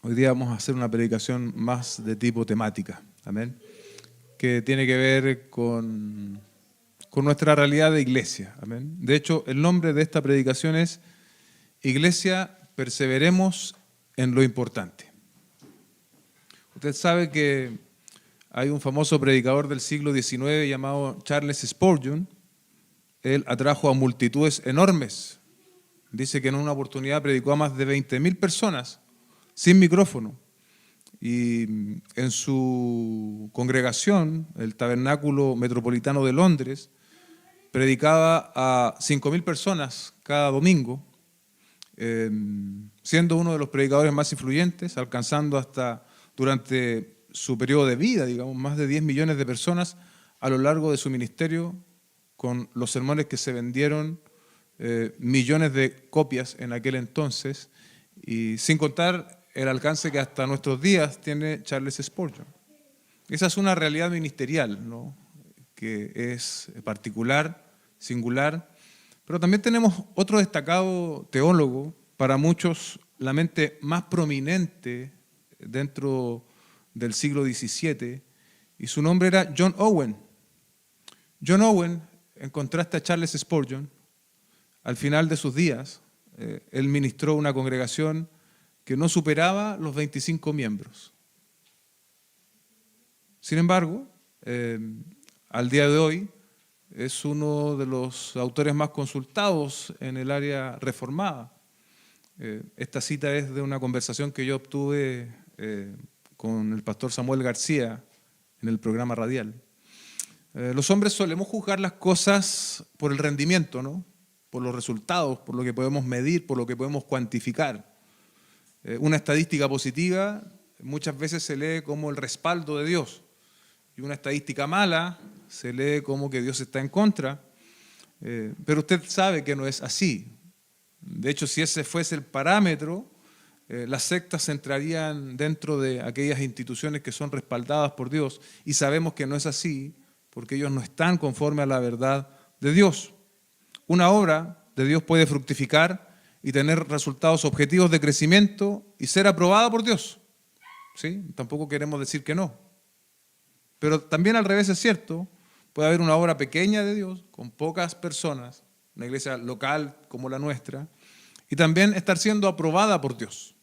Hoy día vamos a hacer una predicación más de tipo temática, amén, que tiene que ver con nuestra realidad de iglesia, amén. De hecho, el nombre de esta predicación es Iglesia, perseveremos en lo importante. Usted sabe que hay un famoso predicador del siglo XIX llamado Charles Spurgeon. Él atrajo a multitudes enormes. Dice que en una oportunidad predicó a más de 20.000 personas sin micrófono. Y en su congregación, el Tabernáculo Metropolitano de Londres, predicaba a 5.000 personas cada domingo, siendo uno de los predicadores más influyentes, alcanzando hasta durante su periodo de vida, digamos, más de 10 millones de personas a lo largo de su ministerio, con los sermones que se vendieron, millones de copias en aquel entonces, y sin contar el alcance que hasta nuestros días tiene Charles Spurgeon. Esa es una realidad ministerial, ¿no?, que es particular, singular, pero también tenemos otro destacado teólogo, para muchos la mente más prominente dentro del siglo XVII, y su nombre era John Owen. John Owen, en contraste a Charles Spurgeon, al final de sus días, él ministró una congregación que no superaba los 25 miembros. Sin embargo, al día de hoy, es uno de los autores más consultados en el área reformada. Esta cita es de una conversación que yo obtuve con el pastor Samuel García en el programa radial. Los hombres solemos juzgar las cosas por el rendimiento, ¿no?, por los resultados, por lo que podemos medir, por lo que podemos cuantificar. Una estadística positiva muchas veces se lee como el respaldo de Dios, y una estadística mala se lee como que Dios está en contra, pero usted sabe que no es así. De hecho, si ese fuese el parámetro, las sectas entrarían dentro de aquellas instituciones que son respaldadas por Dios, y sabemos que no es así, porque ellos no están conforme a la verdad de Dios. Una obra de Dios puede fructificar y tener resultados objetivos de crecimiento y ser aprobada por Dios, ¿sí? Tampoco queremos decir que no. Pero también al revés es cierto, puede haber una obra pequeña de Dios, con pocas personas, una iglesia local como la nuestra, y también estar siendo aprobada por Dios,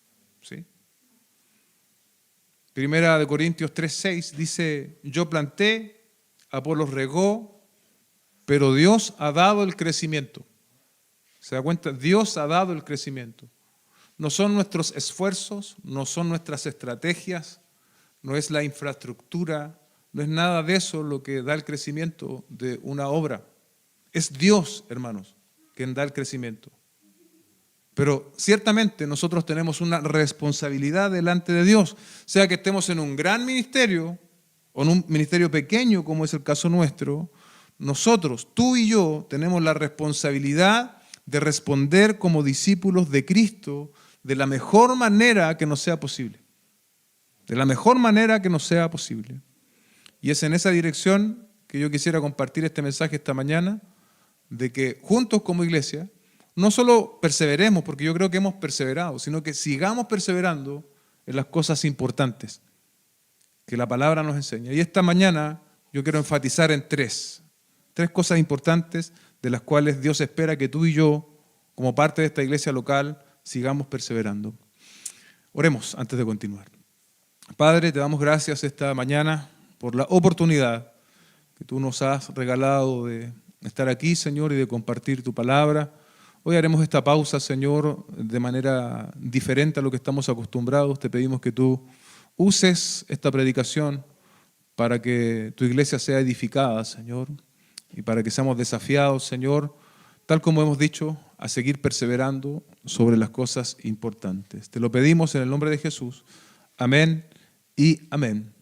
¿sí? Primera de Corintios 3:6 dice: yo planté, Apolos regó, pero Dios ha dado el crecimiento. ¿Se da cuenta? Dios ha dado el crecimiento. No son nuestros esfuerzos, no son nuestras estrategias, no es la infraestructura, no es nada de eso lo que da el crecimiento de una obra. Es Dios, hermanos, quien da el crecimiento. Pero ciertamente nosotros tenemos una responsabilidad delante de Dios, sea que estemos en un gran ministerio o en un ministerio pequeño, como es el caso nuestro. Nosotros, tú y yo, tenemos la responsabilidad de responder como discípulos de Cristo de la mejor manera que nos sea posible. De la mejor manera que nos sea posible. Y es en esa dirección que yo quisiera compartir este mensaje esta mañana, de que juntos como iglesia, no solo perseveremos, porque yo creo que hemos perseverado, sino que sigamos perseverando en las cosas importantes que la palabra nos enseña. Y esta mañana yo quiero enfatizar en tres cosas importantes de las cuales Dios espera que tú y yo, como parte de esta iglesia local, sigamos perseverando. Oremos antes de continuar. Padre, te damos gracias esta mañana por la oportunidad que tú nos has regalado de estar aquí, Señor, y de compartir tu palabra. Hoy haremos esta pausa, Señor, de manera diferente a lo que estamos acostumbrados. Te pedimos que tú uses esta predicación para que tu iglesia sea edificada, Señor, y para que seamos desafiados, Señor, tal como hemos dicho, a seguir perseverando sobre las cosas importantes. Te lo pedimos en el nombre de Jesús. Amén y amén.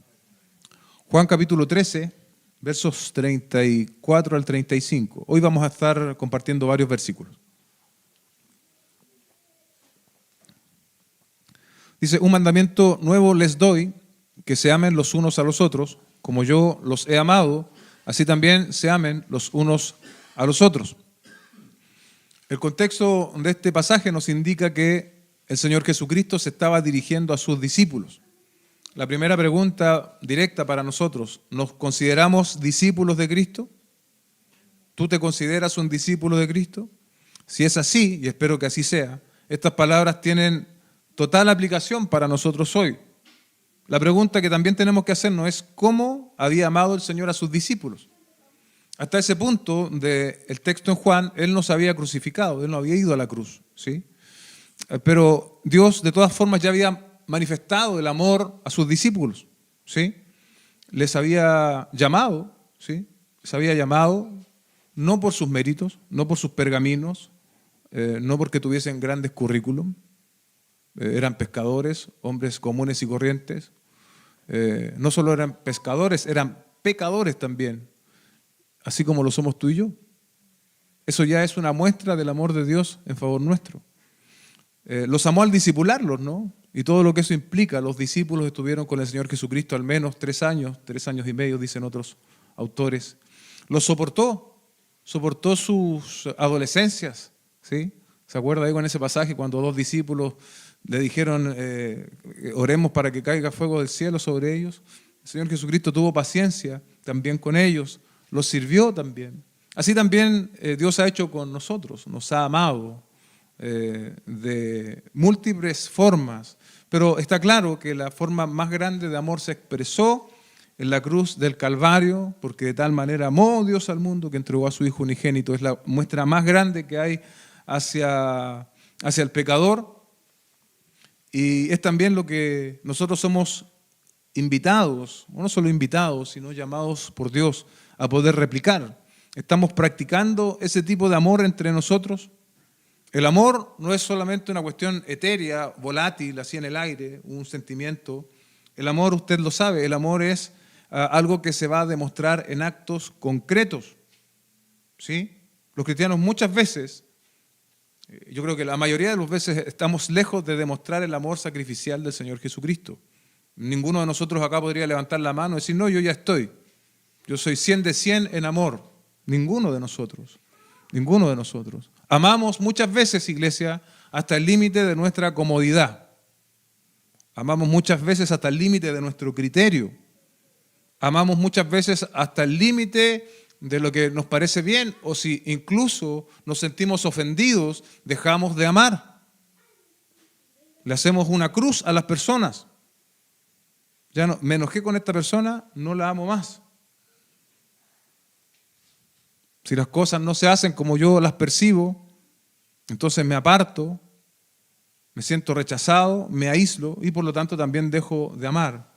Juan capítulo 13, versos 34 al 35. Hoy vamos a estar compartiendo varios versículos. Dice: un mandamiento nuevo les doy, que se amen los unos a los otros, como yo los he amado, así también se amen los unos a los otros. El contexto de este pasaje nos indica que el Señor Jesucristo se estaba dirigiendo a sus discípulos. La primera pregunta directa para nosotros: ¿nos consideramos discípulos de Cristo? ¿Tú te consideras un discípulo de Cristo? Si es así, y espero que así sea, estas palabras tienen total aplicación para nosotros hoy. La pregunta que también tenemos que hacernos es: ¿cómo había amado el Señor a sus discípulos? Hasta ese punto del texto en Juan, Él no se había crucificado, Él no había ido a la cruz, ¿sí? Pero Dios de todas formas ya había manifestado el amor a sus discípulos, ¿sí? Les había llamado, ¿sí? Les había llamado no por sus méritos, no por sus pergaminos, no porque tuviesen grandes currículum, eran pescadores, hombres comunes y corrientes. No solo eran pescadores, eran pecadores también, así como lo somos tú y yo. Eso ya es una muestra del amor de Dios en favor nuestro. Los amó al discipularlos, ¿no? Y todo lo que eso implica. Los discípulos estuvieron con el Señor Jesucristo al menos 3 años y medio, dicen otros autores. Los soportó sus adolescencias, ¿sí? ¿Se acuerda ahí con ese pasaje cuando 2 discípulos le dijeron, oremos para que caiga fuego del cielo sobre ellos? El Señor Jesucristo tuvo paciencia también con ellos, los sirvió también. Así también Dios ha hecho con nosotros, nos ha amado de múltiples formas, pero está claro que la forma más grande de amor se expresó en la cruz del Calvario, porque de tal manera amó Dios al mundo que entregó a su Hijo unigénito. Es la muestra más grande que hay hacia el pecador, y es también lo que nosotros somos invitados, o no solo invitados, sino llamados por Dios a poder replicar. ¿Estamos practicando ese tipo de amor entre nosotros? El amor no es solamente una cuestión etérea, volátil, así en el aire, un sentimiento. El amor, usted lo sabe, el amor es algo que se va a demostrar en actos concretos, ¿sí? Los cristianos muchas veces, yo creo que la mayoría de las veces, estamos lejos de demostrar el amor sacrificial del Señor Jesucristo. Ninguno de nosotros acá podría levantar la mano y decir, no, yo ya estoy. Yo soy 100 de 100 en amor. Ninguno de nosotros. Ninguno de nosotros. Amamos muchas veces, iglesia, hasta el límite de nuestra comodidad. Amamos muchas veces hasta el límite de nuestro criterio. Amamos muchas veces hasta el límite de lo que nos parece bien, o si incluso nos sentimos ofendidos, dejamos de amar. Le hacemos una cruz a las personas. Ya no, me enojé con esta persona, no la amo más. Si las cosas no se hacen como yo las percibo, entonces me aparto, me siento rechazado, me aíslo y por lo tanto también dejo de amar.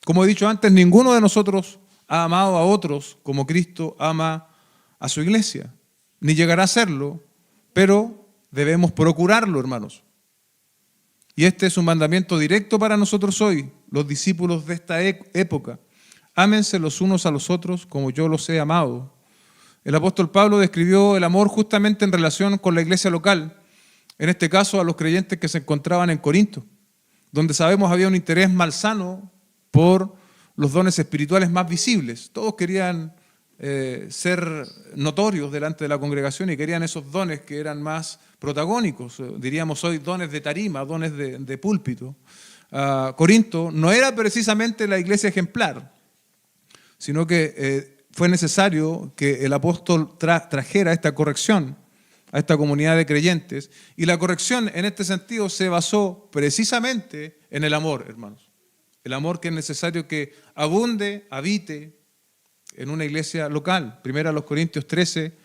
Como he dicho antes, ninguno de nosotros ha amado a otros como Cristo ama a su iglesia, ni llegará a hacerlo, pero debemos procurarlo, hermanos. Y este es un mandamiento directo para nosotros hoy, los discípulos de esta época. Ámense los unos a los otros como yo los he amado. El apóstol Pablo describió el amor justamente en relación con la iglesia local, en este caso a los creyentes que se encontraban en Corinto, donde sabemos había un interés malsano por los dones espirituales más visibles. Todos querían ser notorios delante de la congregación y querían esos dones que eran más protagónicos, diríamos hoy dones de tarima, dones de púlpito. Corinto no era precisamente la iglesia ejemplar, sino que fue necesario que el apóstol trajera esta corrección a esta comunidad de creyentes, y la corrección en este sentido se basó precisamente en el amor, hermanos. El amor que es necesario que abunde, habite en una iglesia local. Primera los Corintios 13,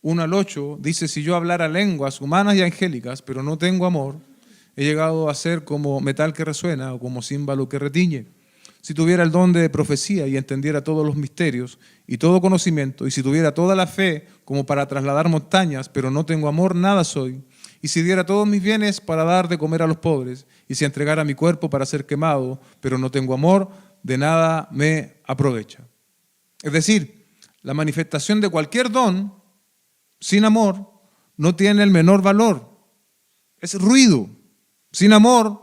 1 al 8, dice, si yo hablara lenguas humanas y angélicas, pero no tengo amor, he llegado a ser como metal que resuena o como címbalo que retiñe. Si tuviera el don de profecía y entendiera todos los misterios y todo conocimiento, y si tuviera toda la fe como para trasladar montañas, pero no tengo amor, nada soy. Y si diera todos mis bienes para dar de comer a los pobres, y si entregara mi cuerpo para ser quemado, pero no tengo amor, de nada me aprovecha. Es decir, la manifestación de cualquier don sin amor no tiene el menor valor. Es ruido. Sin amor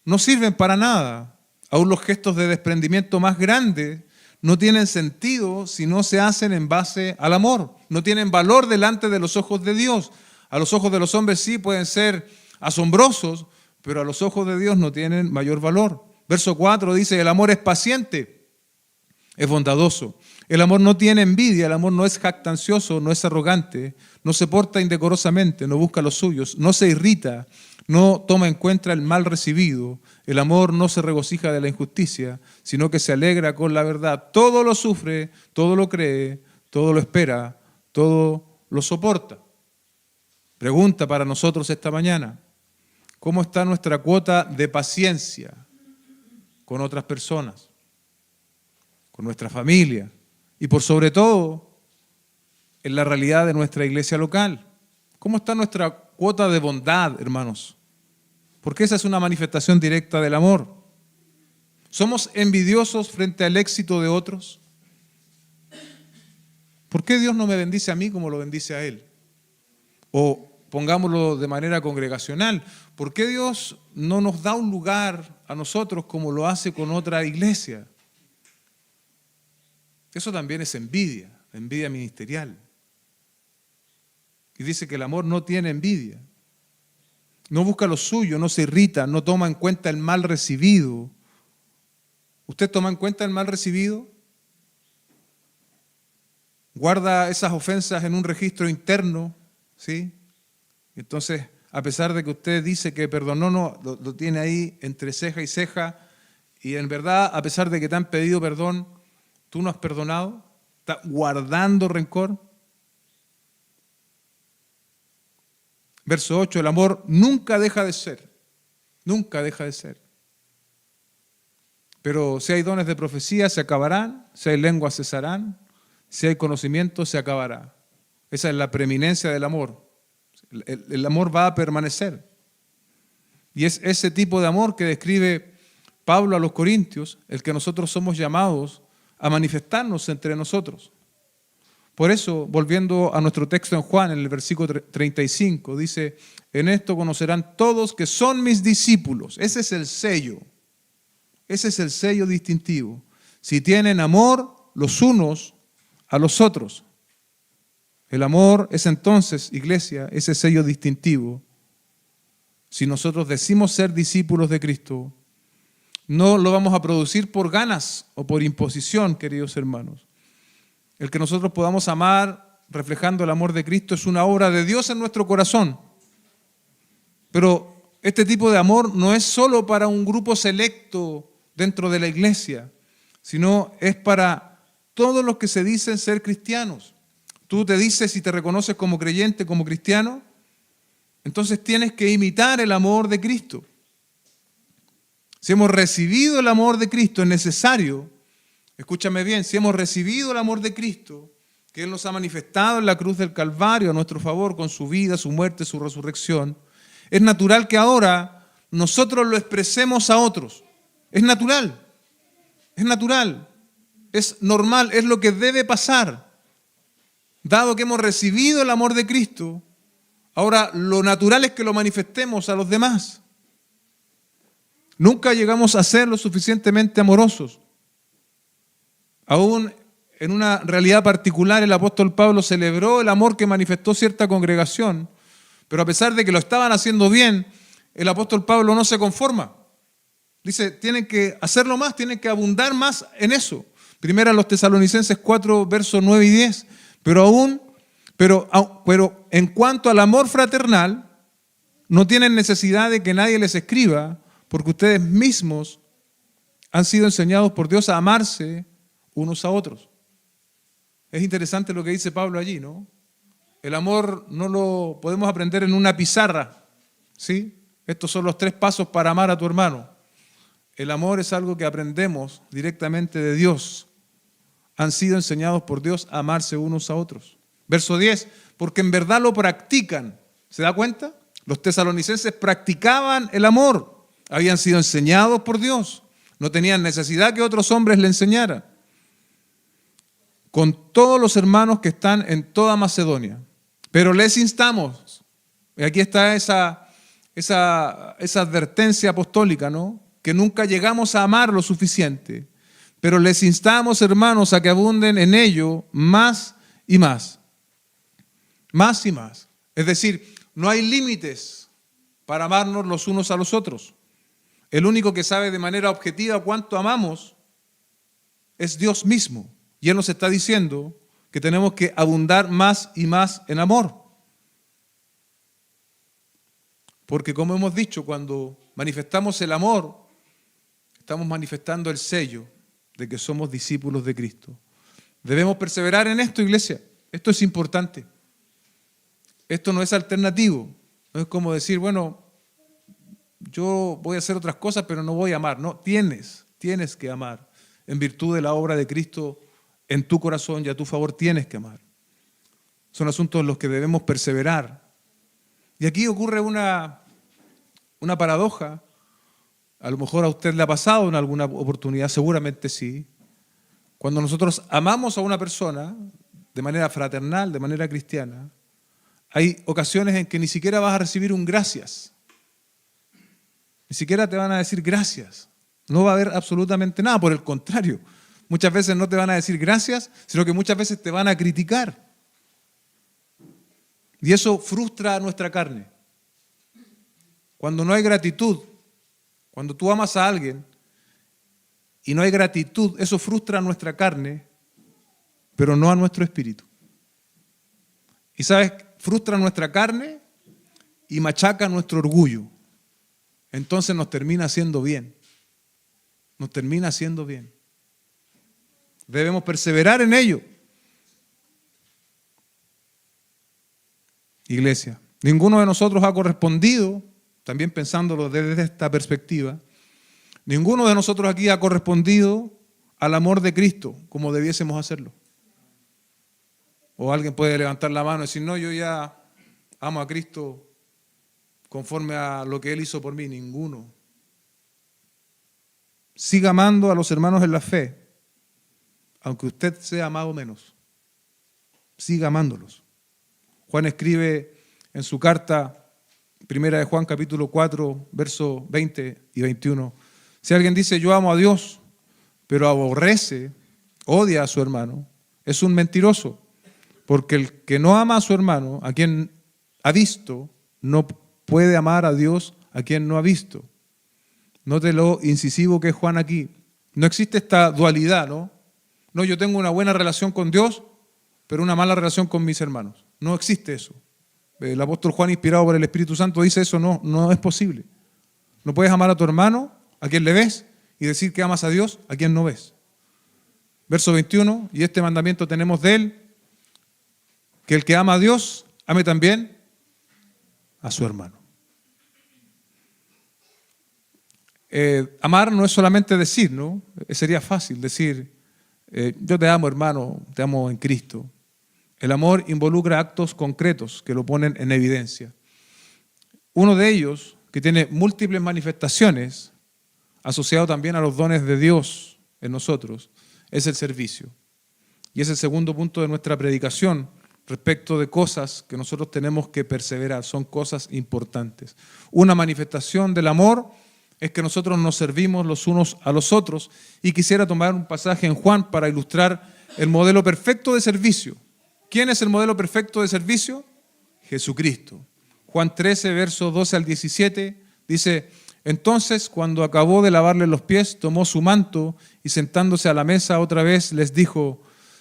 no sirven para nada. Aún los gestos de desprendimiento más grandes no tienen sentido si no se hacen en base al amor. No tienen valor delante de los ojos de Dios. A los ojos de los hombres sí pueden ser asombrosos, pero a los ojos de Dios no tienen mayor valor. Verso 4 dice, el amor es paciente, es bondadoso. El amor no tiene envidia, el amor no es jactancioso, no es arrogante, no se porta indecorosamente, no busca los suyos, no se irrita, no toma en cuenta el mal recibido. El amor no se regocija de la injusticia, sino que se alegra con la verdad. Todo lo sufre, todo lo cree, todo lo espera, todo lo soporta. Pregunta para nosotros esta mañana, ¿cómo está nuestra cuota de paciencia con otras personas, con nuestra familia y por sobre todo en la realidad de nuestra iglesia local? ¿Cómo está nuestra cuota de bondad, hermanos? Porque esa es una manifestación directa del amor. ¿Somos envidiosos frente al éxito de otros? ¿Por qué Dios no me bendice a mí como lo bendice a Él? O pongámoslo de manera congregacional, ¿por qué Dios no nos da un lugar a nosotros como lo hace con otra iglesia? Eso también es envidia, envidia ministerial. Y dice que el amor no tiene envidia. No busca lo suyo, no se irrita, no toma en cuenta el mal recibido. ¿Usted toma en cuenta el mal recibido? ¿Guarda esas ofensas en un registro interno? ¿Sí? Entonces, a pesar de que usted dice que perdonó, no, lo tiene ahí entre ceja y ceja, y en verdad, a pesar de que te han pedido perdón, tú no has perdonado, estás guardando rencor. Verso 8, el amor nunca deja de ser, nunca deja de ser. Pero si hay dones de profecía, se acabarán, si hay lenguas, cesarán, si hay conocimiento, se acabará. Esa es la preeminencia del amor. El amor va a permanecer. Y es ese tipo de amor que describe Pablo a los Corintios, el que nosotros somos llamados a manifestarnos entre nosotros. Por eso, volviendo a nuestro texto en Juan, en el versículo 35, dice, en esto conocerán todos que son mis discípulos. Ese es el sello distintivo. Si tienen amor los unos a los otros. El amor es entonces, iglesia, ese sello distintivo. Si nosotros decimos ser discípulos de Cristo, no lo vamos a producir por ganas o por imposición, queridos hermanos. El que nosotros podamos amar reflejando el amor de Cristo es una obra de Dios en nuestro corazón. Pero este tipo de amor no es solo para un grupo selecto dentro de la iglesia, sino es para todos los que se dicen ser cristianos. Tú te dices y te reconoces como creyente, como cristiano, entonces tienes que imitar el amor de Cristo. Si hemos recibido el amor de Cristo, es necesario, escúchame bien, si hemos recibido el amor de Cristo, que Él nos ha manifestado en la cruz del Calvario a nuestro favor con su vida, su muerte, su resurrección, es natural que ahora nosotros lo expresemos a otros. Es natural, es normal, es lo que debe pasar. Dado que hemos recibido el amor de Cristo, ahora lo natural es que lo manifestemos a los demás. Nunca llegamos a ser lo suficientemente amorosos. Aún en una realidad particular, el apóstol Pablo celebró el amor que manifestó cierta congregación, pero a pesar de que lo estaban haciendo bien, el apóstol Pablo no se conforma. Dice, tienen que hacerlo más, tienen que abundar más en eso. Primera a los Tesalonicenses 4, versos 9 y 10. Pero en cuanto al amor fraternal, no tienen necesidad de que nadie les escriba, porque ustedes mismos han sido enseñados por Dios a amarse unos a otros. Es interesante lo que dice Pablo allí, ¿no? El amor no lo podemos aprender en una pizarra, ¿sí? Estos son los 3 pasos para amar a tu hermano. El amor es algo que aprendemos directamente de Dios. Han sido enseñados por Dios a amarse unos a otros. Verso 10, porque en verdad lo practican. ¿Se da cuenta? Los tesalonicenses practicaban el amor. Habían sido enseñados por Dios. No tenían necesidad que otros hombres le enseñaran. Con todos los hermanos que están en toda Macedonia. Pero les instamos, y aquí está esa advertencia apostólica, ¿no? Que nunca llegamos a amar lo suficiente. Pero les instamos, hermanos, a que abunden en ello más y más. Más y más. Es decir, no hay límites para amarnos los unos a los otros. El único que sabe de manera objetiva cuánto amamos es Dios mismo. Y Él nos está diciendo que tenemos que abundar más y más en amor. Porque como hemos dicho, cuando manifestamos el amor, estamos manifestando el sello de que somos discípulos de Cristo. Debemos perseverar en esto, iglesia. Esto es importante. Esto no es alternativo. No es como decir, bueno, yo voy a hacer otras cosas, pero no voy a amar. No, tienes que amar. En virtud de la obra de Cristo en tu corazón y a tu favor tienes que amar. Son asuntos en los que debemos perseverar. Y aquí ocurre una paradoja. A lo mejor a usted le ha pasado en alguna oportunidad, seguramente sí. Cuando nosotros amamos a una persona de manera fraternal, de manera cristiana, hay ocasiones en que ni siquiera vas a recibir un gracias. Ni siquiera te van a decir gracias. No va a haber absolutamente nada, por el contrario. Muchas veces no te van a decir gracias, sino que muchas veces te van a criticar. Y eso frustra a nuestra carne. Cuando no hay gratitud, cuando tú amas a alguien y no hay gratitud, eso frustra a nuestra carne, pero no a nuestro espíritu. Y sabes, frustra a nuestra carne y machaca nuestro orgullo. Entonces nos termina haciendo bien. Nos termina haciendo bien. Debemos perseverar en ello. Iglesia, ninguno de nosotros ha correspondido, también pensándolo desde esta perspectiva, ninguno de nosotros aquí ha correspondido al amor de Cristo como debiésemos hacerlo. O alguien puede levantar la mano y decir, no, yo ya amo a Cristo conforme a lo que Él hizo por mí. Ninguno. Siga amando a los hermanos en la fe, aunque usted sea amado menos. Siga amándolos. Juan escribe en su carta, primera de Juan capítulo 4, versos 20 y 21, si alguien dice yo amo a Dios, pero aborrece, odia a su hermano, es un mentiroso, porque el que no ama a su hermano, a quien ha visto, no puede amar a Dios a quien no ha visto. Note lo incisivo que es Juan aquí. No existe esta dualidad, ¿no? No, yo tengo una buena relación con Dios, pero una mala relación con mis hermanos. No existe eso. El apóstol Juan, inspirado por el Espíritu Santo, dice eso, no es posible. No puedes amar a tu hermano, a quien le ves, y decir que amas a Dios, a quien no ves. Verso 21, y este mandamiento tenemos de él, que el que ama a Dios, ame también a su hermano. Amar no es solamente decir, ¿no? Sería fácil decir, yo te amo, hermano, te amo en Cristo. El amor involucra actos concretos que lo ponen en evidencia. Uno de ellos, que tiene múltiples manifestaciones, asociado también a los dones de Dios en nosotros, es el servicio. Y es el segundo punto de nuestra predicación respecto de cosas que nosotros tenemos que perseverar. Son cosas importantes. Una manifestación del amor es que nosotros nos servimos los unos a los otros. Y quisiera tomar un pasaje en Juan para ilustrar el modelo perfecto de servicio. ¿Quién es el modelo perfecto de servicio? Jesucristo. Juan 13, versos 12 al 17, dice, entonces cuando acabó de lavarle los pies, tomó su manto y sentándose a la mesa otra vez les dijo,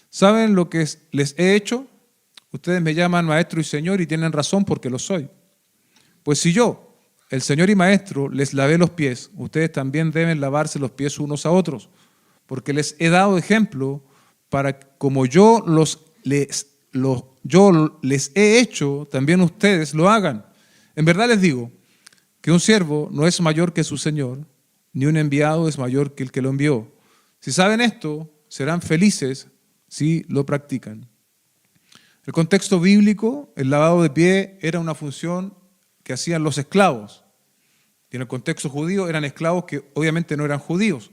¿saben lo que les he hecho? Ustedes me llaman maestro y señor y tienen razón porque lo soy. Pues si yo, el señor y maestro, les lavé los pies, ustedes también deben lavarse los pies unos a otros, porque les he dado ejemplo para como yo les he hecho, también ustedes lo hagan. En verdad les digo que un siervo no es mayor que su señor, ni un enviado es mayor que el que lo envió. Si saben esto, serán felices si lo practican. El contexto bíblico, el lavado de pie era una función que hacían los esclavos. Y en el contexto judío eran esclavos que obviamente no eran judíos.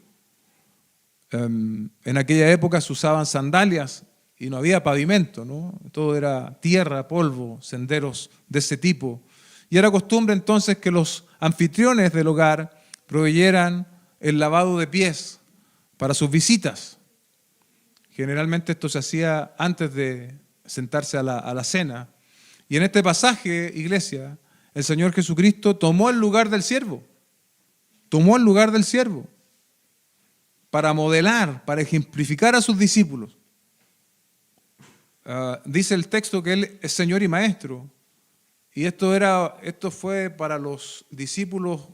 En aquella época se usaban sandalias y no había pavimento, ¿no? Todo era tierra, polvo, senderos de ese tipo. Y era costumbre entonces que los anfitriones del hogar proveyeran el lavado de pies para sus visitas. Generalmente esto se hacía antes de sentarse a la cena. Y en este pasaje, iglesia, el Señor Jesucristo tomó el lugar del siervo. Tomó el lugar del siervo para modelar, para ejemplificar a sus discípulos. Dice el texto que Él es Señor y Maestro. Y esto fue para los discípulos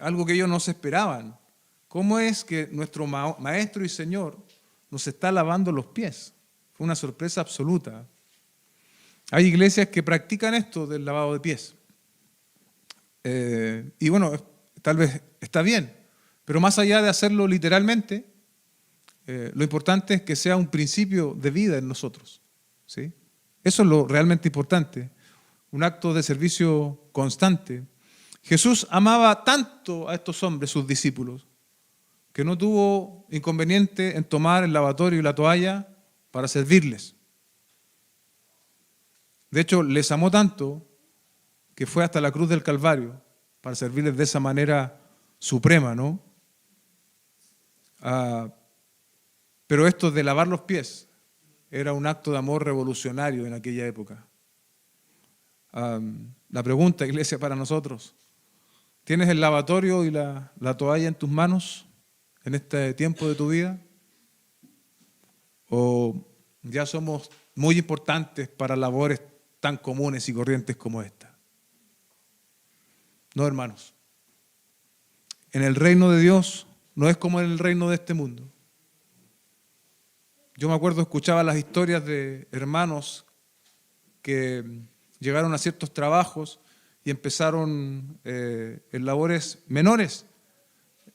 algo que ellos no se esperaban. ¿Cómo es que nuestro Maestro y Señor nos está lavando los pies? Fue una sorpresa absoluta. Hay iglesias que practican esto del lavado de pies. Y bueno, tal vez está bien, pero más allá de hacerlo literalmente, lo importante es que sea un principio de vida en nosotros, ¿sí? Eso es lo realmente importante, un acto de servicio constante. Jesús amaba tanto a estos hombres, sus discípulos, que no tuvo inconveniente en tomar el lavatorio y la toalla para servirles. De hecho, les amó tanto que fue hasta la cruz del Calvario para servirles de esa manera suprema, ¿no? Pero esto de lavar los pies era un acto de amor revolucionario en aquella época. La pregunta, iglesia, para nosotros: ¿tienes el lavatorio y la toalla en tus manos en este tiempo de tu vida? ¿O ya somos muy importantes para labores tan comunes y corrientes como esta? No, hermanos. En el reino de Dios no es como en el reino de este mundo. Yo me acuerdo, escuchaba las historias de hermanos que llegaron a ciertos trabajos y empezaron en labores menores,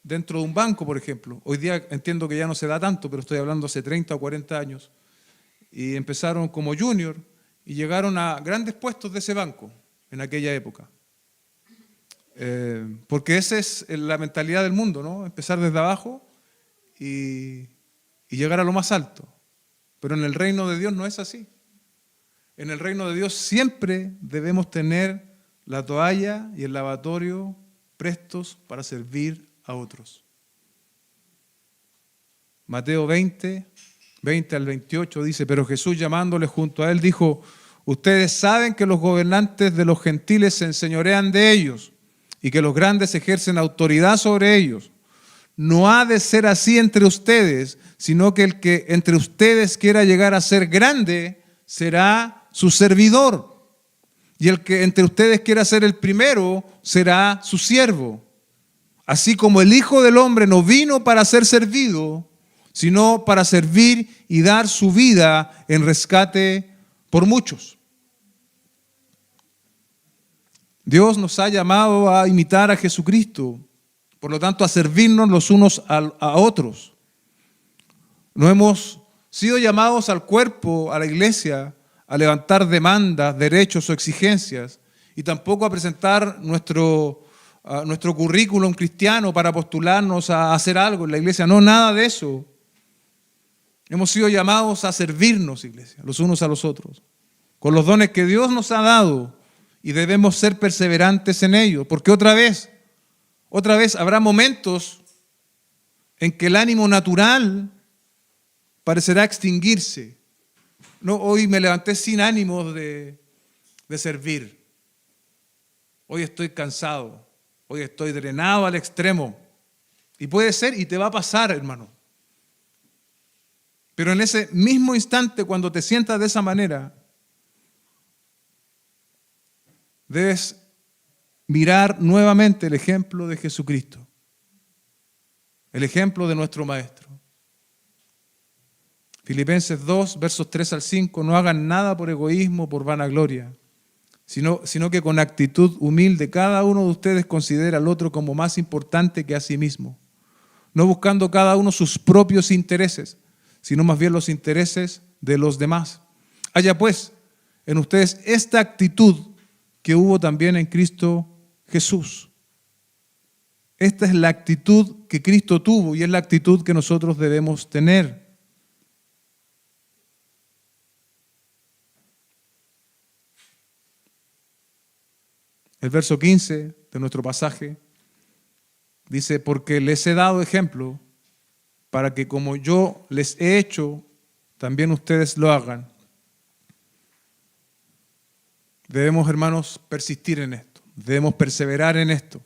dentro de un banco, por ejemplo. Hoy día entiendo que ya no se da tanto, pero estoy hablando hace 30 o 40 años. Y empezaron como junior y llegaron a grandes puestos de ese banco en aquella época. Porque esa es la mentalidad del mundo, ¿no? Empezar desde abajo y llegar a lo más alto. Pero en el reino de Dios no es así. En el reino de Dios siempre debemos tener la toalla y el lavatorio prestos para servir a otros. Mateo 20 al 28 dice: pero Jesús, llamándole junto a él, dijo: ustedes saben que los gobernantes de los gentiles se enseñorean de ellos y que los grandes ejercen autoridad sobre ellos. No ha de ser así entre ustedes, sino que el que entre ustedes quiera llegar a ser grande será su servidor. Y el que entre ustedes quiera ser el primero será su siervo. Así como el Hijo del Hombre no vino para ser servido, sino para servir y dar su vida en rescate por muchos. Dios nos ha llamado a imitar a Jesucristo, por lo tanto a servirnos los unos a otros. No hemos sido llamados al cuerpo, a la iglesia, a levantar demandas, derechos o exigencias, y tampoco a presentar nuestro currículum cristiano para postularnos a hacer algo en la iglesia. No, nada de eso. Hemos sido llamados a servirnos, iglesia, los unos a los otros, con los dones que Dios nos ha dado, y debemos ser perseverantes en ello, porque otra vez habrá momentos en que el ánimo natural parecerá extinguirse. No, hoy me levanté sin ánimos de servir. Hoy estoy cansado. Hoy estoy drenado al extremo. Y puede ser, y te va a pasar, hermano. Pero en ese mismo instante, cuando te sientas de esa manera, debes mirar nuevamente el ejemplo de Jesucristo, el ejemplo de nuestro Maestro. Filipenses 2, versos 3 al 5, no hagan nada por egoísmo, por vanagloria, sino que con actitud humilde cada uno de ustedes considera al otro como más importante que a sí mismo, no buscando cada uno sus propios intereses, sino más bien los intereses de los demás. Haya pues en ustedes esta actitud que hubo también en Cristo Jesús. Esta es la actitud que Cristo tuvo y es la actitud que nosotros debemos tener. El verso 15 de nuestro pasaje dice: porque les he dado ejemplo para que como yo les he hecho, también ustedes lo hagan. Debemos, hermanos, persistir en esto. Debemos perseverar en esto.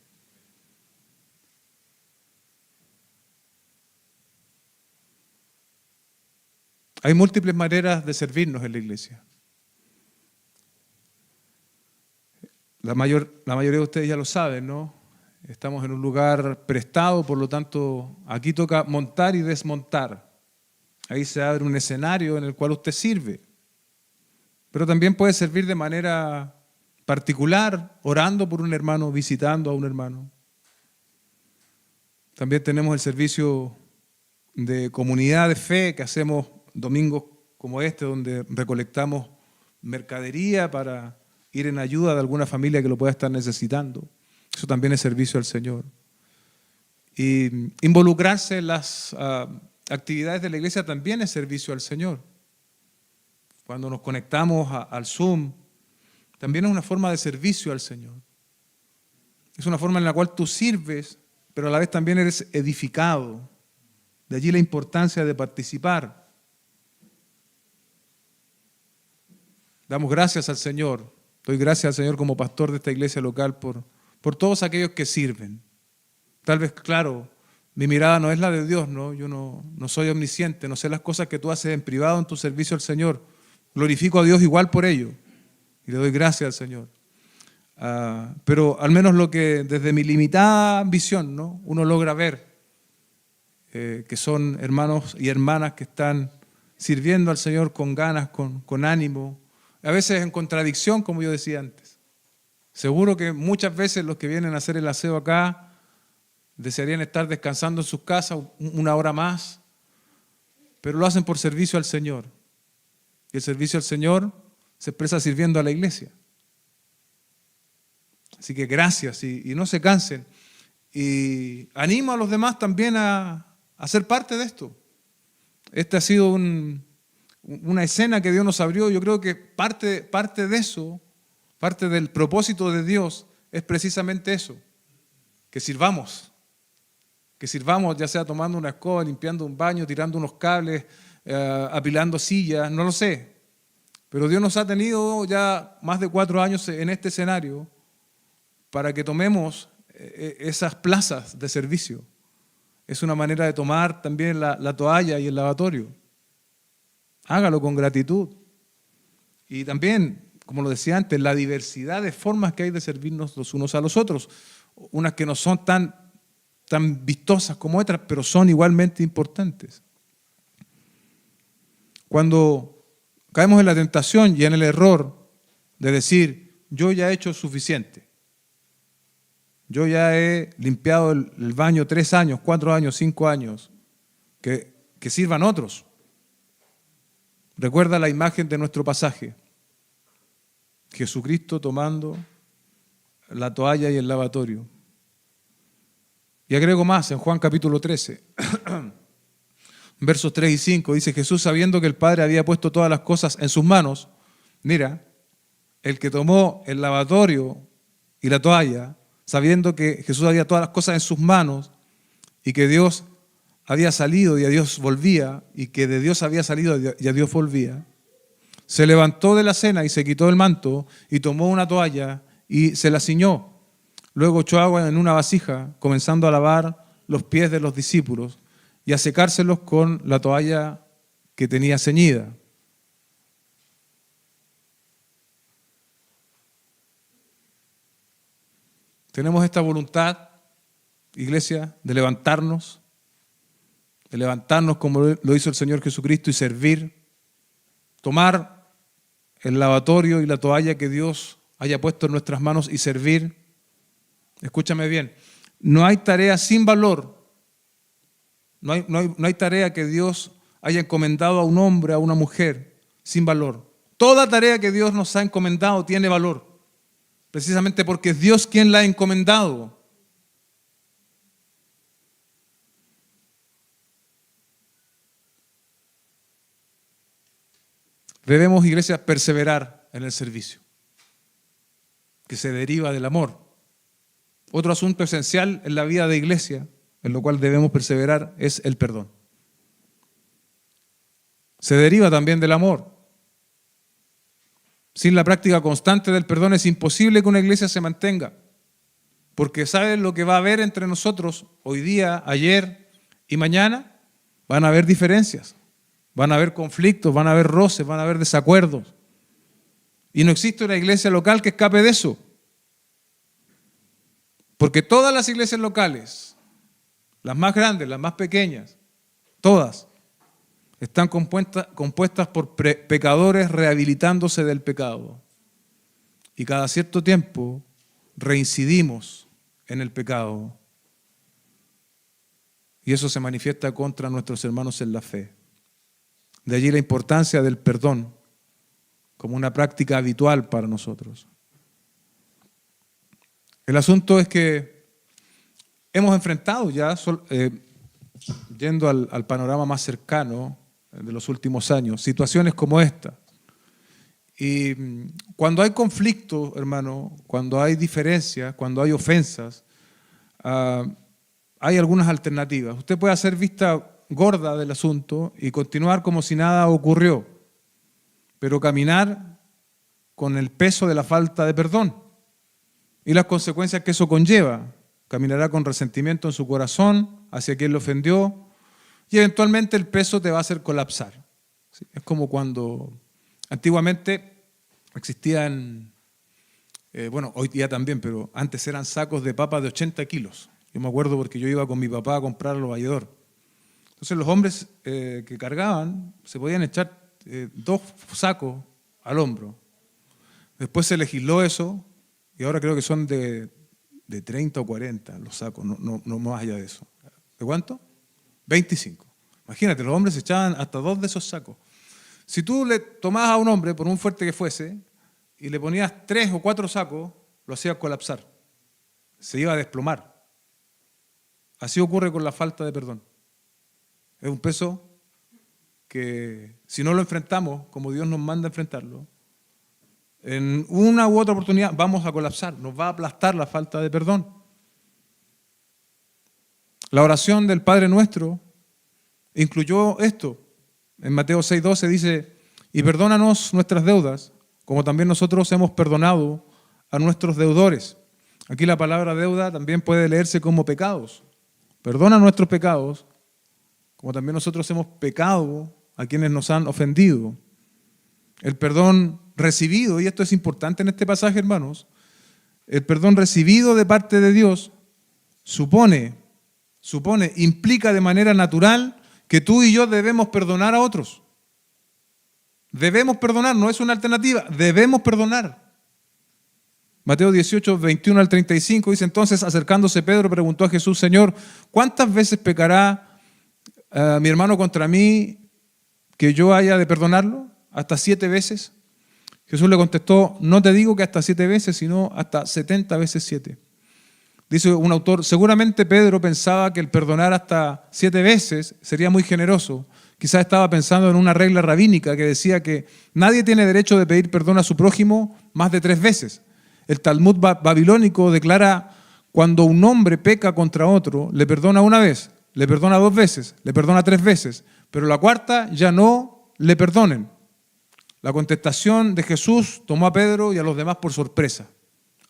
Hay múltiples maneras de servirnos en la iglesia. La mayoría de ustedes ya lo saben, ¿no? Estamos en un lugar prestado, por lo tanto, aquí toca montar y desmontar. Ahí se abre un escenario en el cual usted sirve. Pero también puede servir de manera particular, orando por un hermano, visitando a un hermano. También tenemos el servicio de comunidad de fe que hacemos domingos como este, donde recolectamos mercadería para ir en ayuda de alguna familia que lo pueda estar necesitando. Eso también es servicio al Señor. Y involucrarse en las actividades de la iglesia también es servicio al Señor. Cuando nos conectamos al Zoom, también es una forma de servicio al Señor. Es una forma en la cual tú sirves, pero a la vez también eres edificado. De allí la importancia de participar. Damos gracias al Señor. Doy gracias al Señor como pastor de esta iglesia local por todos aquellos que sirven. Tal vez, claro, mi mirada no es la de Dios, ¿no? Yo no soy omnisciente, no sé las cosas que tú haces en privado en tu servicio al Señor. Glorifico a Dios igual por ello y le doy gracias al Señor. Pero al menos lo que desde mi limitada visión, ¿no? Uno logra ver que son hermanos y hermanas que están sirviendo al Señor con ganas, con ánimo, a veces en contradicción, como yo decía antes. Seguro que muchas veces los que vienen a hacer el aseo acá desearían estar descansando en sus casas una hora más, pero lo hacen por servicio al Señor. Y el servicio al Señor se expresa sirviendo a la iglesia. Así que gracias y no se cansen. Y animo a los demás también a ser parte de esto. Esta ha sido una escena que Dios nos abrió. Yo creo que parte de eso, parte del propósito de Dios es precisamente eso, que sirvamos ya sea tomando una escoba, limpiando un baño, tirando unos cables, apilando sillas, no lo sé. Pero Dios nos ha tenido ya más de 4 años en este escenario para que tomemos esas plazas de servicio. Es una manera de tomar también la toalla y el lavatorio. Hágalo con gratitud. Y también, como lo decía antes, la diversidad de formas que hay de servirnos los unos a los otros. Unas que no son tan vistosas como otras, pero son igualmente importantes. Cuando caemos en la tentación y en el error de decir, yo ya he hecho suficiente, yo ya he limpiado el baño 3 años, 4 años, 5 años, que sirvan otros. Recuerda la imagen de nuestro pasaje, Jesucristo tomando la toalla y el lavatorio. Y agrego más, en Juan capítulo 13, versos 3 y 5, dice Jesús, sabiendo que el Padre había puesto todas las cosas en sus manos, mira, el que tomó el lavatorio y la toalla, sabiendo que Jesús había todas las cosas en sus manos y que Dios había salido y a Dios volvía, y que de Dios había salido y a Dios volvía, se levantó de la cena y se quitó el manto y tomó una toalla y se la ciñó. Luego echó agua en una vasija, comenzando a lavar los pies de los discípulos y a secárselos con la toalla que tenía ceñida. Tenemos esta voluntad, iglesia, de levantarnos como lo hizo el Señor Jesucristo y servir, tomar el lavatorio y la toalla que Dios haya puesto en nuestras manos y servir. Escúchame bien, no hay tarea sin valor, no hay tarea que Dios haya encomendado a un hombre, a una mujer, sin valor. Toda tarea que Dios nos ha encomendado tiene valor, precisamente porque es Dios quien la ha encomendado. Debemos, iglesia, perseverar en el servicio, que se deriva del amor. Otro asunto esencial en la vida de iglesia, en lo cual debemos perseverar, es el perdón. Se deriva también del amor. Sin la práctica constante del perdón es imposible que una iglesia se mantenga. Porque ¿saben lo que va a haber entre nosotros hoy día, ayer y mañana? Van a haber diferencias, van a haber conflictos, van a haber roces, van a haber desacuerdos. Y no existe una iglesia local que escape de eso. Porque todas las iglesias locales, las más grandes, las más pequeñas, todas, están compuestas por pecadores rehabilitándose del pecado. Y cada cierto tiempo reincidimos en el pecado. Y eso se manifiesta contra nuestros hermanos en la fe. De allí la importancia del perdón como una práctica habitual para nosotros. El asunto es que hemos enfrentado ya, yendo al panorama más cercano de los últimos años, situaciones como esta. Y cuando hay conflicto, hermano, cuando hay diferencias, cuando hay ofensas, hay algunas alternativas. Usted puede hacer vista gorda del asunto y continuar como si nada ocurrió, pero caminar con el peso de la falta de perdón y las consecuencias que eso conlleva. Caminará con resentimiento en su corazón hacia quien le ofendió y eventualmente el peso te va a hacer colapsar. ¿Sí? Es como cuando antiguamente existían, bueno, hoy día también, pero antes eran sacos de papa de 80 kilos. Yo me acuerdo porque yo iba con mi papá a comprar al valledor. Entonces los hombres que cargaban se podían echar 2 sacos al hombro. Después se legisló eso y ahora creo que son de 30 o 40 los sacos, no más allá de eso. ¿De cuánto? 25. Imagínate, los hombres echaban hasta 2 de esos sacos. Si tú le tomabas a un hombre, por muy fuerte que fuese, y le ponías 3 o 4 sacos, lo hacías colapsar. Se iba a desplomar. Así ocurre con la falta de perdón. Es un peso que si no lo enfrentamos como Dios nos manda a enfrentarlo, en una u otra oportunidad vamos a colapsar, nos va a aplastar la falta de perdón. La oración del Padre Nuestro incluyó esto. En Mateo 6:12 dice, y perdónanos nuestras deudas, como también nosotros hemos perdonado a nuestros deudores. Aquí la palabra deuda también puede leerse como pecados. Perdona nuestros pecados, como también nosotros hemos pecado a quienes nos han ofendido. El perdón recibido, y esto es importante en este pasaje, hermanos, el perdón recibido de parte de Dios implica de manera natural que tú y yo debemos perdonar a otros. Debemos perdonar, no es una alternativa, debemos perdonar. Mateo 18, 21 al 35 dice, entonces acercándose Pedro preguntó a Jesús, Señor, ¿cuántas veces pecará mi hermano contra mí que yo haya de perdonarlo? ¿Hasta 7 veces? Jesús le contestó, no te digo que hasta 7 veces, sino hasta 70 veces 7. Dice un autor, seguramente Pedro pensaba que el perdonar hasta 7 veces sería muy generoso. Quizás estaba pensando en una regla rabínica que decía que nadie tiene derecho de pedir perdón a su prójimo más de 3 veces. El Talmud babilónico declara, cuando un hombre peca contra otro, le perdona 1 vez, le perdona 2 veces, le perdona 3 veces, pero la cuarta ya no le perdonen. La contestación de Jesús tomó a Pedro y a los demás por sorpresa,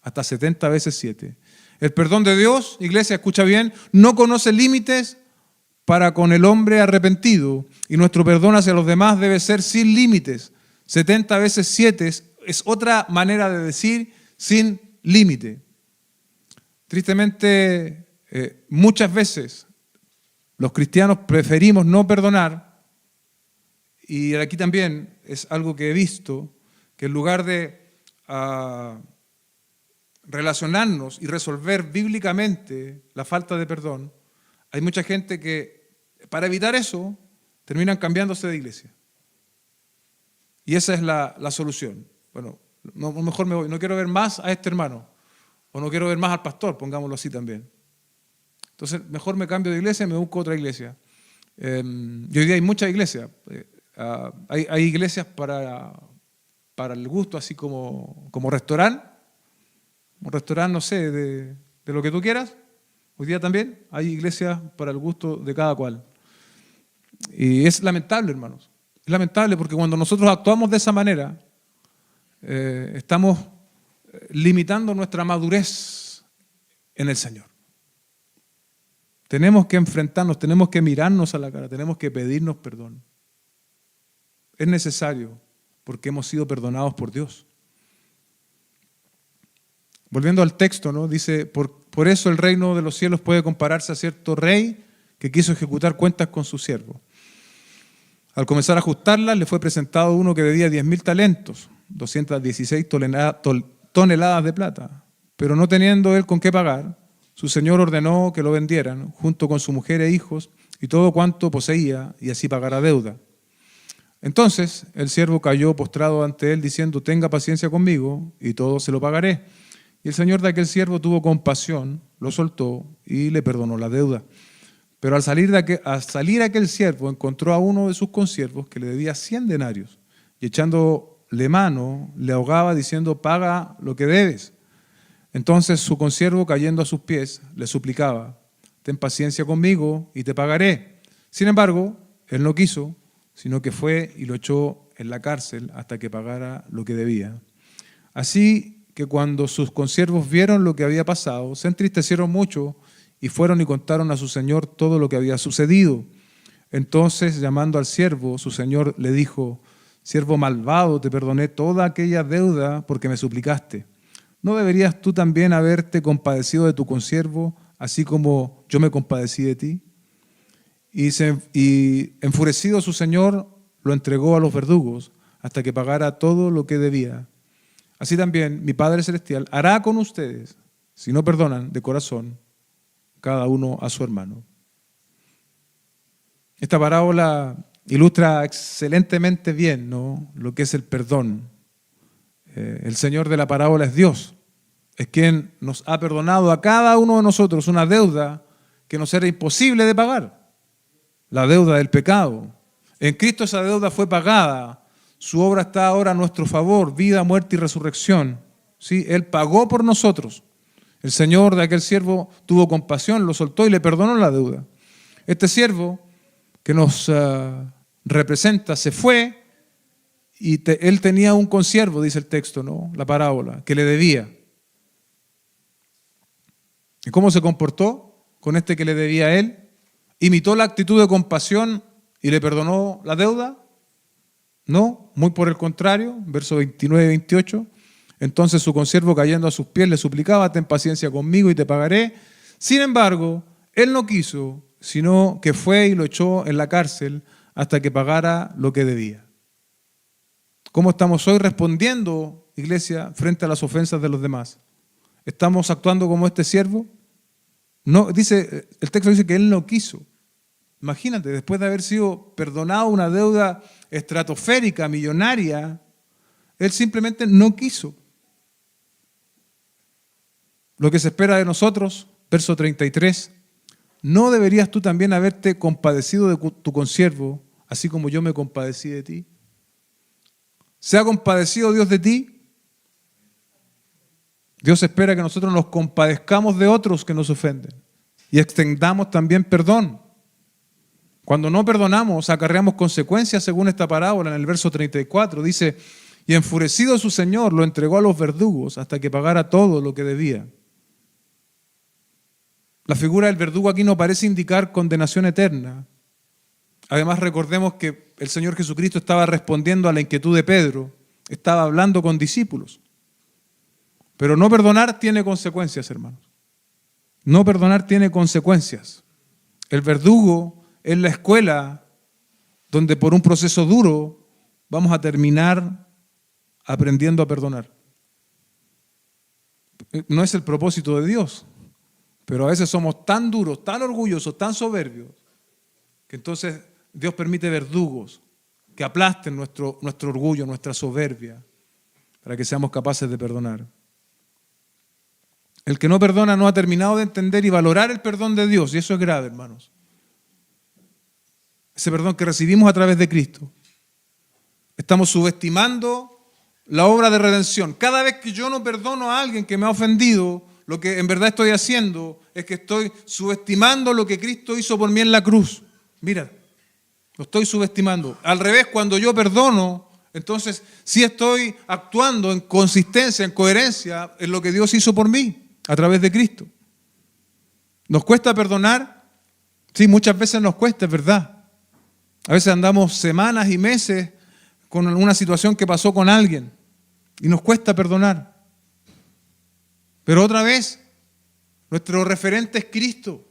hasta 70 veces 7. El perdón de Dios, iglesia, escucha bien, no conoce límites para con el hombre arrepentido y nuestro perdón hacia los demás debe ser sin límites. 70 veces 7 es otra manera de decir sin límite. Tristemente, muchas veces los cristianos preferimos no perdonar. Y aquí también es algo que he visto, que en lugar de relacionarnos y resolver bíblicamente la falta de perdón, hay mucha gente que para evitar eso terminan cambiándose de iglesia. Y esa es la solución. Bueno, mejor me voy, no quiero ver más a este hermano, o no quiero ver más al pastor, pongámoslo así también. Entonces, mejor me cambio de iglesia y me busco otra iglesia. Y hoy día hay muchas iglesias. Hay iglesias para el gusto, así como restaurante. Un restaurante, no sé, de lo que tú quieras. Hoy día también hay iglesias para el gusto de cada cual. Y es lamentable, hermanos. Es lamentable porque cuando nosotros actuamos de esa manera, estamos limitando nuestra madurez en el Señor. Tenemos que enfrentarnos, tenemos que mirarnos a la cara, tenemos que pedirnos perdón. Es necesario porque hemos sido perdonados por Dios. Volviendo al texto, ¿no? Dice, por eso el reino de los cielos puede compararse a cierto rey que quiso ejecutar cuentas con su siervo. Al comenzar a ajustarlas, le fue presentado uno que debía 10.000 talentos, 216 toneladas de plata. Pero no teniendo él con qué pagar, su señor ordenó que lo vendieran, junto con su mujer e hijos, y todo cuanto poseía, y así pagara deuda. Entonces el siervo cayó postrado ante él, diciendo, tenga paciencia conmigo, y todo se lo pagaré. Y el señor de aquel siervo tuvo compasión, lo soltó y le perdonó la deuda. Pero al salir aquel siervo, encontró a uno de sus consiervos que le debía 100 denarios, y echándole mano, le ahogaba diciendo, paga lo que debes. Entonces su consiervo, cayendo a sus pies, le suplicaba, ten paciencia conmigo y te pagaré. Sin embargo, él no quiso, sino que fue y lo echó en la cárcel hasta que pagara lo que debía. Así que cuando sus consiervos vieron lo que había pasado, se entristecieron mucho y fueron y contaron a su señor todo lo que había sucedido. Entonces, llamando al siervo, su señor le dijo, siervo malvado, te perdoné toda aquella deuda porque me suplicaste. ¿No deberías tú también haberte compadecido de tu consiervo, así como yo me compadecí de ti? Y enfurecido su señor, lo entregó a los verdugos hasta que pagara todo lo que debía. Así también mi Padre Celestial hará con ustedes, si no perdonan de corazón, cada uno a su hermano. Esta parábola ilustra excelentemente bien, ¿no?, lo que es el perdón. El Señor de la parábola es Dios, es quien nos ha perdonado a cada uno de nosotros una deuda que nos era imposible de pagar, la deuda del pecado. En Cristo esa deuda fue pagada. Su obra está ahora a nuestro favor, vida, muerte y resurrección. ¿Sí? Él pagó por nosotros. El Señor de aquel siervo tuvo compasión, lo soltó y le perdonó la deuda. Este siervo que nos representa se fue y él tenía un consiervo, dice el texto, ¿no?, la parábola, que le debía. ¿Y cómo se comportó con este que le debía a él? ¿Imitó la actitud de compasión y le perdonó la deuda? No, muy por el contrario, versos 29 y 28. Entonces su consiervo, cayendo a sus pies, le suplicaba, ten paciencia conmigo y te pagaré. Sin embargo, él no quiso, sino que fue y lo echó en la cárcel hasta que pagara lo que debía. ¿Cómo estamos hoy respondiendo, iglesia, frente a las ofensas de los demás? ¿Estamos actuando como este siervo? No, el texto dice que él no quiso. Imagínate, después de haber sido perdonado una deuda estratosférica, millonaria, él simplemente no quiso. Lo que se espera de nosotros, verso 33, ¿no deberías tú también haberte compadecido de tu consiervo, así como yo me compadecí de ti? ¿Se ha compadecido Dios de ti? Dios espera que nosotros nos compadezcamos de otros que nos ofenden y extendamos también perdón. Cuando no perdonamos, acarreamos consecuencias, según esta parábola en el verso 34. Dice, y enfurecido su señor, lo entregó a los verdugos hasta que pagara todo lo que debía. La figura del verdugo aquí no parece indicar condenación eterna. Además, recordemos que el Señor Jesucristo estaba respondiendo a la inquietud de Pedro, estaba hablando con discípulos. Pero no perdonar tiene consecuencias, hermanos. No perdonar tiene consecuencias. El verdugo es la escuela donde por un proceso duro vamos a terminar aprendiendo a perdonar. No es el propósito de Dios, pero a veces somos tan duros, tan orgullosos, tan soberbios, que entonces Dios permite verdugos que aplasten nuestro orgullo, nuestra soberbia, para que seamos capaces de perdonar. El que no perdona no ha terminado de entender y valorar el perdón de Dios, y eso es grave, hermanos. Ese perdón que recibimos a través de Cristo. Estamos subestimando la obra de redención. Cada vez que yo no perdono a alguien que me ha ofendido, lo que en verdad estoy haciendo es que estoy subestimando lo que Cristo hizo por mí en la cruz. Mira, lo estoy subestimando. Al revés, cuando yo perdono, entonces sí estoy actuando en consistencia, en coherencia en lo que Dios hizo por mí a través de Cristo. ¿Nos cuesta perdonar? Sí, muchas veces nos cuesta, es verdad. A veces andamos semanas y meses con una situación que pasó con alguien y nos cuesta perdonar. Pero otra vez, nuestro referente es Cristo.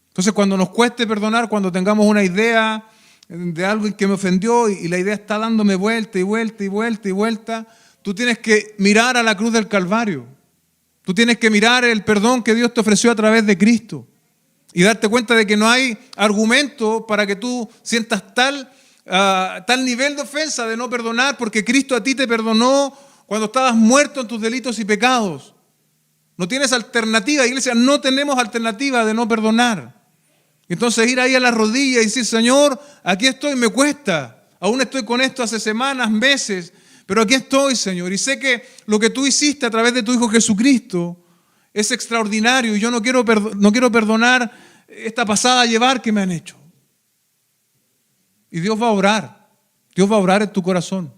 Entonces, cuando nos cueste perdonar, cuando tengamos una idea de alguien que me ofendió y la idea está dándome vuelta y vuelta y vuelta y vuelta, tú tienes que mirar a la cruz del Calvario. Tú tienes que mirar el perdón que Dios te ofreció a través de Cristo y darte cuenta de que no hay argumento para que tú sientas tal nivel de ofensa de no perdonar, porque Cristo a ti te perdonó cuando estabas muerto en tus delitos y pecados. No tienes alternativa, iglesia, no tenemos alternativa de no perdonar. Entonces ir ahí a la rodilla y decir, Señor, aquí estoy, me cuesta. Aún estoy con esto hace semanas, meses, pero aquí estoy, Señor. Y sé que lo que tú hiciste a través de tu Hijo Jesucristo es extraordinario y yo no quiero perdonar esta pasada llevar que me han hecho. Y Dios va a orar en tu corazón.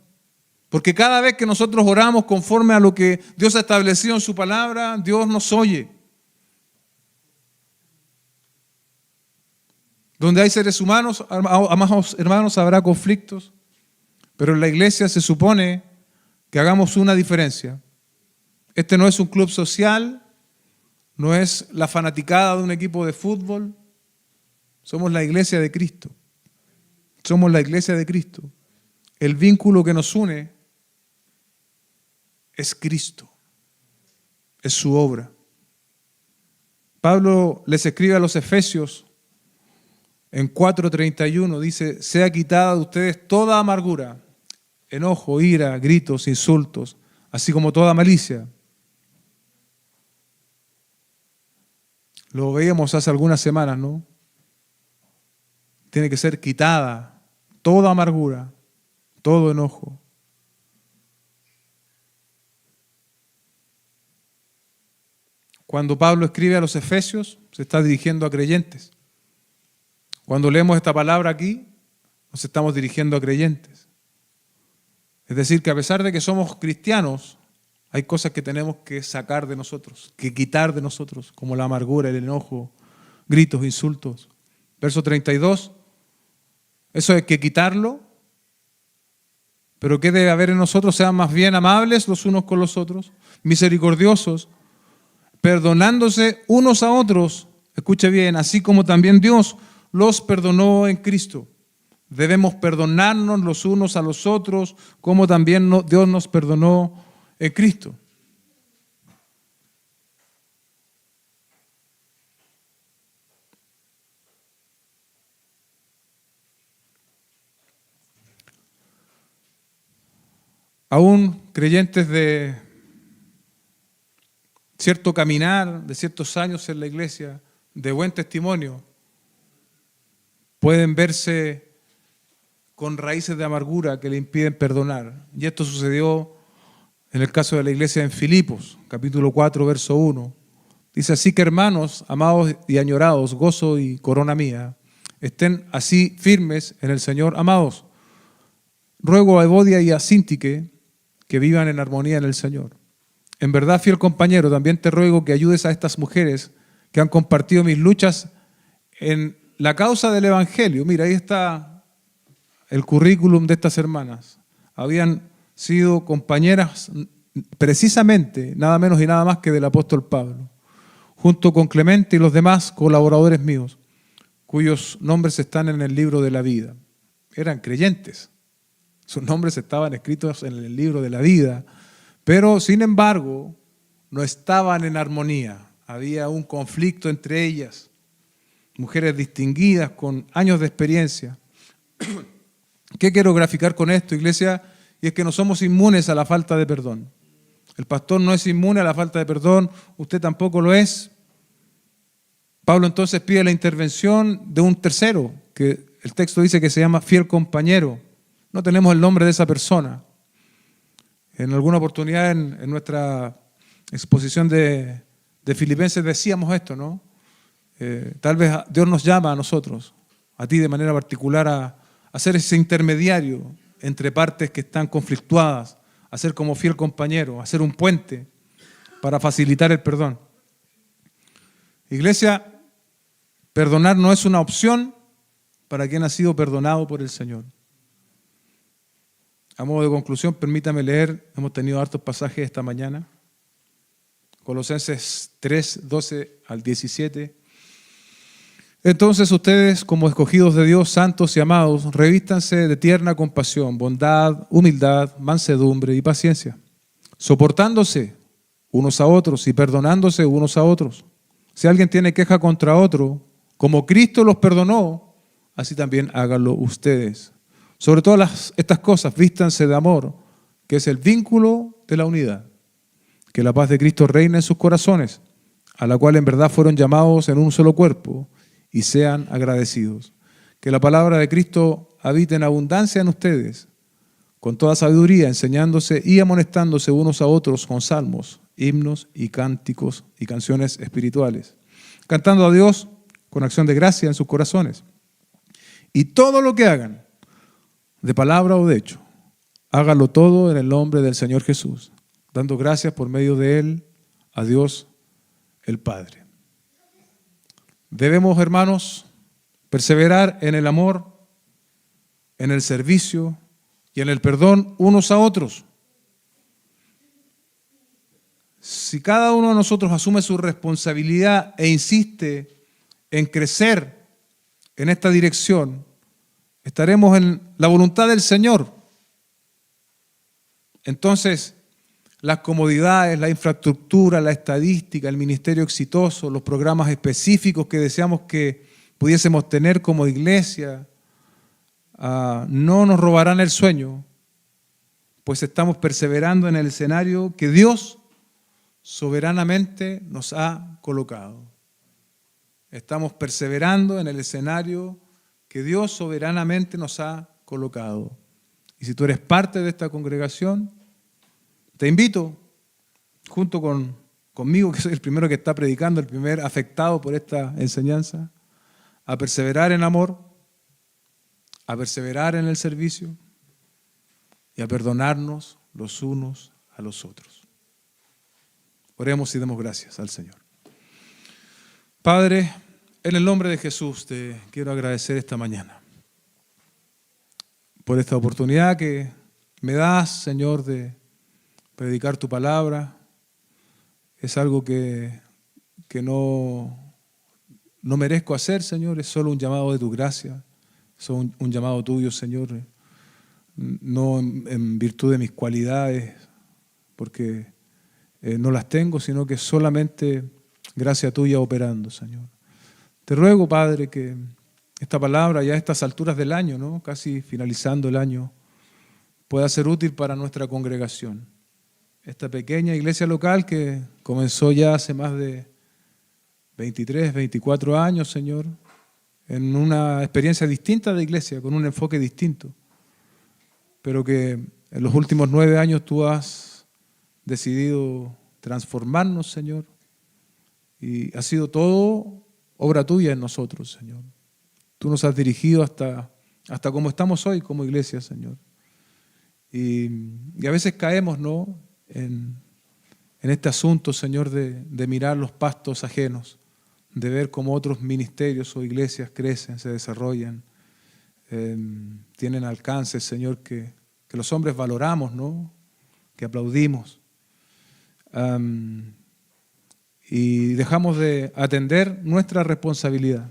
Porque cada vez que nosotros oramos conforme a lo que Dios ha establecido en su palabra, Dios nos oye. Donde hay seres humanos, amados hermanos, habrá conflictos, pero en la iglesia se supone que hagamos una diferencia. Este no es un club social, no es la fanaticada de un equipo de fútbol, somos la iglesia de Cristo. Somos la iglesia de Cristo. El vínculo que nos une es Cristo, es su obra. Pablo les escribe a los Efesios en 4:31, dice, sea quitada de ustedes toda amargura, enojo, ira, gritos, insultos, así como toda malicia. Lo veíamos hace algunas semanas, ¿no? Tiene que ser quitada toda amargura, todo enojo. Cuando Pablo escribe a los Efesios, se está dirigiendo a creyentes. Cuando leemos esta palabra aquí, nos estamos dirigiendo a creyentes. Es decir, que a pesar de que somos cristianos, hay cosas que tenemos que sacar de nosotros, que quitar de nosotros, como la amargura, el enojo, gritos, insultos. Verso 32, eso hay que quitarlo, pero ¿qué debe haber en nosotros? Sean más bien amables los unos con los otros, misericordiosos, perdonándose unos a otros, escuche bien, así como también Dios los perdonó en Cristo. Debemos perdonarnos los unos a los otros, como también Dios nos perdonó en Cristo. Aún creyentes de cierto caminar, de ciertos años en la iglesia, de buen testimonio, pueden verse con raíces de amargura que le impiden perdonar. Y esto sucedió en el caso de la iglesia en Filipos, capítulo 4, verso 1. Dice, así que hermanos, amados y añorados, gozo y corona mía, estén así firmes en el Señor, amados. Ruego a Evodia y a Síntique que vivan en armonía en el Señor. En verdad, fiel compañero, también te ruego que ayudes a estas mujeres que han compartido mis luchas en la causa del Evangelio. Mira, ahí está el currículum de estas hermanas. Habían sido compañeras precisamente, nada menos y nada más que del apóstol Pablo, junto con Clemente y los demás colaboradores míos, cuyos nombres están en el libro de la vida. Eran creyentes. Sus nombres estaban escritos en el libro de la vida, pero sin embargo no estaban en armonía. Había un conflicto entre ellas, mujeres distinguidas con años de experiencia. ¿Qué quiero graficar con esto, iglesia? Y es que no somos inmunes a la falta de perdón. El pastor no es inmune a la falta de perdón, usted tampoco lo es. Pablo entonces pide la intervención de un tercero, que el texto dice que se llama fiel compañero. No tenemos el nombre de esa persona. En alguna oportunidad en nuestra exposición de Filipenses decíamos esto, ¿no? Tal vez Dios nos llama a nosotros, a ti de manera particular, a ser ese intermediario entre partes que están conflictuadas, a ser como fiel compañero, a ser un puente para facilitar el perdón. Iglesia, perdonar no es una opción para quien ha sido perdonado por el Señor. A modo de conclusión, permítame leer, hemos tenido hartos pasajes esta mañana. Colosenses 3, 12 al 17. Entonces ustedes, como escogidos de Dios, santos y amados, revístanse de tierna compasión, bondad, humildad, mansedumbre y paciencia, soportándose unos a otros y perdonándose unos a otros. Si alguien tiene queja contra otro, como Cristo los perdonó, así también háganlo ustedes. Sobre todas estas cosas, vístanse de amor, que es el vínculo de la unidad. Que la paz de Cristo reine en sus corazones, a la cual en verdad fueron llamados en un solo cuerpo, y sean agradecidos. Que la palabra de Cristo habite en abundancia en ustedes, con toda sabiduría, enseñándose y amonestándose unos a otros con salmos, himnos y cánticos y canciones espirituales, cantando a Dios con acción de gracia en sus corazones. Y todo lo que hagan, de palabra o de hecho, háganlo todo en el nombre del Señor Jesús, dando gracias por medio de Él a Dios el Padre. Debemos, hermanos, perseverar en el amor, en el servicio y en el perdón unos a otros. Si cada uno de nosotros asume su responsabilidad e insiste en crecer en esta dirección, estaremos en la voluntad del Señor. Entonces, las comodidades, la infraestructura, la estadística, el ministerio exitoso, los programas específicos que deseamos que pudiésemos tener como iglesia, no nos robarán el sueño, pues estamos perseverando en el escenario que Dios soberanamente nos ha colocado. Estamos perseverando en el escenario que Dios soberanamente nos ha colocado. Y si tú eres parte de esta congregación, te invito, junto conmigo, que soy el primero que está predicando, el primer afectado por esta enseñanza, a perseverar en amor, a perseverar en el servicio y a perdonarnos los unos a los otros. Oremos y demos gracias al Señor. Padre, en el nombre de Jesús te quiero agradecer esta mañana por esta oportunidad que me das, Señor, de predicar tu palabra. Es algo que no merezco hacer, Señor, es solo un llamado de tu gracia, es un llamado tuyo, Señor, no en virtud de mis cualidades, porque no las tengo, sino que solamente gracia tuya operando, Señor. Te ruego, Padre, que esta palabra ya a estas alturas del año, ¿no?, casi finalizando el año, pueda ser útil para nuestra congregación. Esta pequeña iglesia local que comenzó ya hace más de 23, 24 años, Señor, en una experiencia distinta de iglesia, con un enfoque distinto, pero que en los últimos 9 años tú has decidido transformarnos, Señor, y ha sido todo obra tuya en nosotros, Señor. Tú nos has dirigido hasta como estamos hoy como iglesia, Señor. Y a veces caemos, ¿no?, en este asunto, Señor, de mirar los pastos ajenos, de ver cómo otros ministerios o iglesias crecen, se desarrollan, tienen alcances, Señor, que los hombres valoramos, ¿no?, que aplaudimos. Y dejamos de atender nuestra responsabilidad.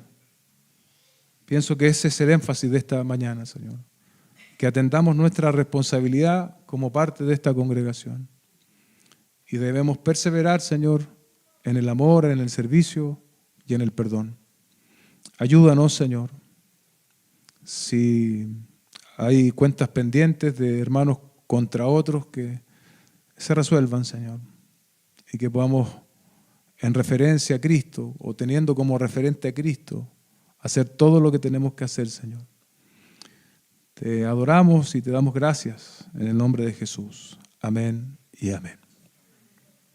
Pienso que ese es el énfasis de esta mañana, Señor, que atendamos nuestra responsabilidad como parte de esta congregación. Y debemos perseverar, Señor, en el amor, en el servicio y en el perdón. Ayúdanos, Señor. Si hay cuentas pendientes de hermanos contra otros, que se resuelvan, Señor. Y que podamos, en referencia a Cristo, o teniendo como referente a Cristo, hacer todo lo que tenemos que hacer, Señor. Te adoramos y te damos gracias en el nombre de Jesús. Amén y amén.